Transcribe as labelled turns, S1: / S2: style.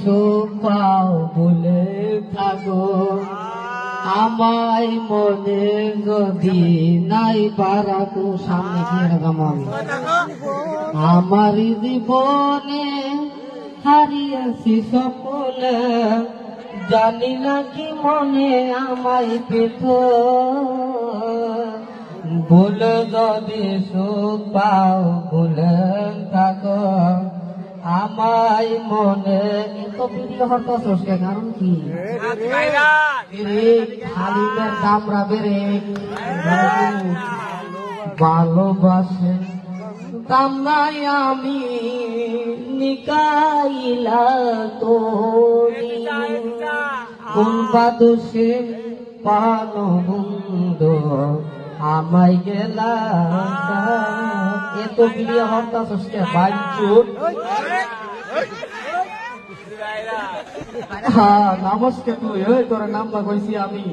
S1: সুখ পাও বলে থাকো আমায় মনে যদি নাই পারাকু সামনে গিয়ে রাখাম আমি আমার জীবনে হারিয়েছি সকলে জানি না কি মনে আমায় পেত বলে যদি সুখ পাও বলে থাকো আমায় মনে তো ভিডিও হরতাছস কে কারণ কি খালিদের দামরা বেড়ে ভালোবাসে দামরাই আমি নিকাইলা তো কোন বাদুষে পানো বন্ধ আমায় গেলা এত ভিডিও হরতাছস কে বাইচুট হ্যাঁ নমস্কার তুই ওই তোর নাম্বার কইছি আমি